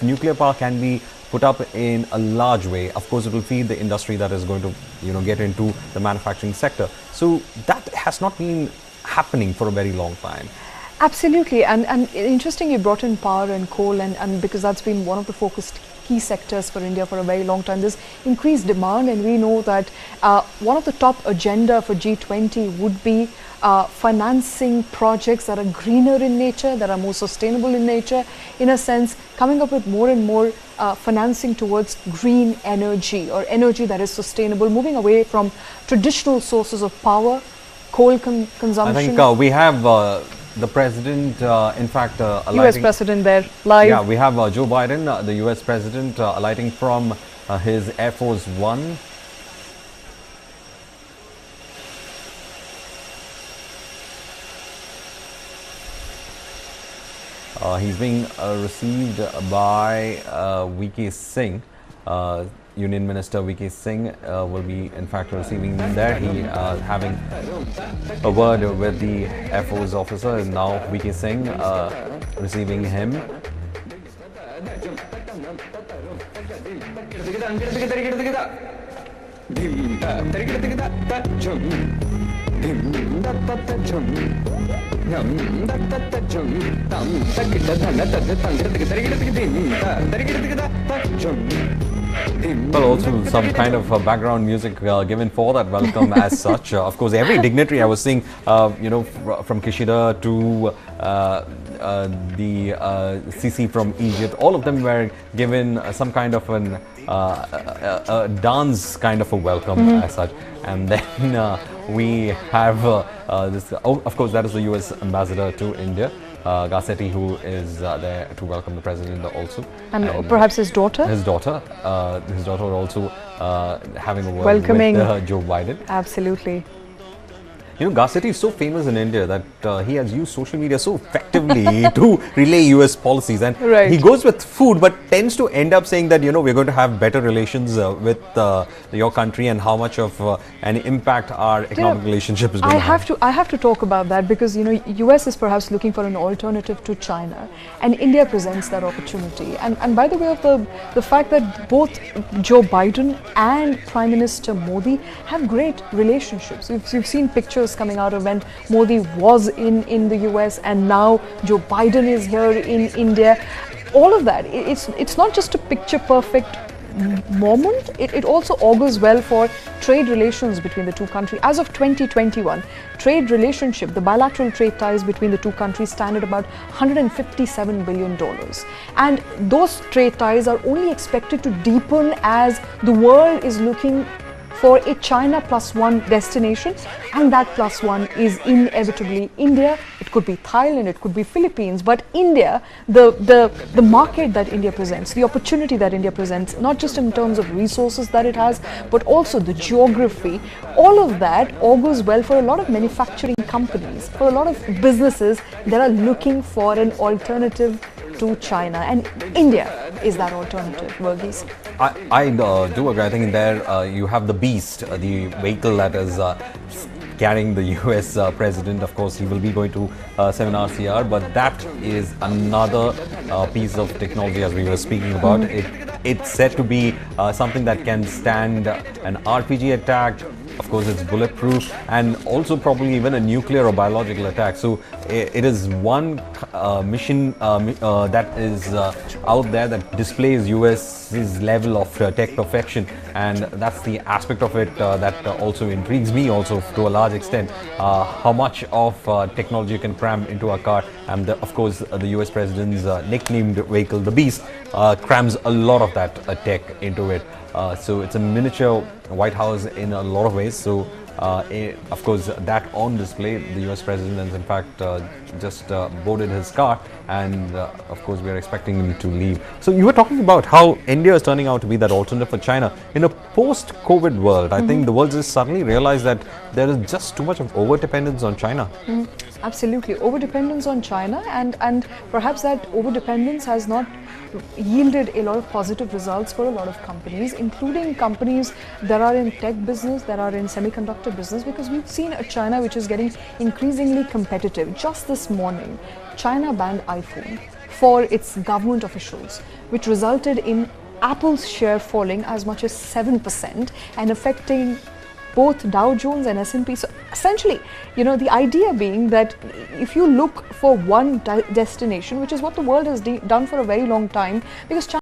nuclear power can be put up in a large way, of course, it will feed the industry that is going to, get into the manufacturing sector. So that has not been happening for a very long time. Absolutely, and interesting you brought in power and coal, and because that's been one of the focused key sectors for India for a very long time. There's increased demand, and we know that one of the top agenda for G20 would be financing projects that are greener in nature, that are more sustainable in nature, in a sense coming up with more and more financing towards green energy, or energy that is sustainable, moving away from traditional sources of power, coal consumption. I think we have the president, in fact, US president there, live. Yeah, we have Joe Biden, the US president, alighting from his Air Force One. He's being received by V.K. Singh. Union Minister V.K. Singh will be in fact receiving him there. He having a word with the Air Force officer, and now V.K. Singh receiving him. Well, also some kind of background music given for that welcome as such. Of course, every dignitary I was seeing, from Kishida to the CC from Egypt, all of them were given some kind of a dance kind of a welcome as such. And then we have this, of course, that is the US ambassador to India, Gassetti, who is there to welcome the president also. And perhaps his daughter? His daughter also having a word welcoming with Joe Biden. Absolutely. Gassetti is so famous in India that he has used social media so effectively to relay US policies, and he goes with food but tends to end up saying that we're going to have better relations with your country, and how much of an impact our economic relationship is going to have. I have to talk about that, because US is perhaps looking for an alternative to China, and India presents that opportunity. And by the way of the fact that both Joe Biden and Prime Minister Modi have great relationships. We've seen pictures coming out of when Modi was in the US, and now Joe Biden is here in India. All of that, it's not just a picture perfect moment, it also augurs well for trade relations between the two countries. As of 2021, trade relationship, the bilateral trade ties between the two countries stand at about $157 billion. And those trade ties are only expected to deepen as the world is looking for a China +1 destination, and that +1 is inevitably India. It could be Thailand, it could be Philippines, but India, the market that India presents, the opportunity that India presents, not just in terms of resources that it has, but also the geography, all of that augurs well for a lot of manufacturing companies, for a lot of businesses that are looking for an alternative to China, and India is that alternative. Verghese? I do agree. I think in there you have the beast, the vehicle that is carrying the US president. Of course, he will be going to seminar CR, but that is another piece of technology, as we were speaking about. It's said to be something that can stand an RPG attack. Of course, it's bulletproof, and also probably even a nuclear or biological attack. So it is one mission that is out there that displays US's level of tech perfection, and that's the aspect of it that also intrigues me also to a large extent. How much of technology you can cram into a car, and of course the US president's nicknamed vehicle, the Beast, crams a lot of that tech into it. So it's a miniature White House in a lot of ways. So of course, that on display, the US president has in fact just boarded his car, and of course we are expecting him to leave. So you were talking about how India is turning out to be that alternative for China in a post-COVID world. I think the world just suddenly realized that there is just too much of over-dependence on China. Absolutely, over-dependence on China, and perhaps that over-dependence has not yielded a lot of positive results for a lot of companies, including companies that are in tech business, that are in semiconductor business, because we've seen a China which is getting increasingly competitive. Just this morning, China banned iPhone for its government officials, which resulted in Apple's share falling as much as 7% and affecting both Dow Jones and S&P. So essentially, the idea being that if you look for one destination, which is what the world has done for a very long time, because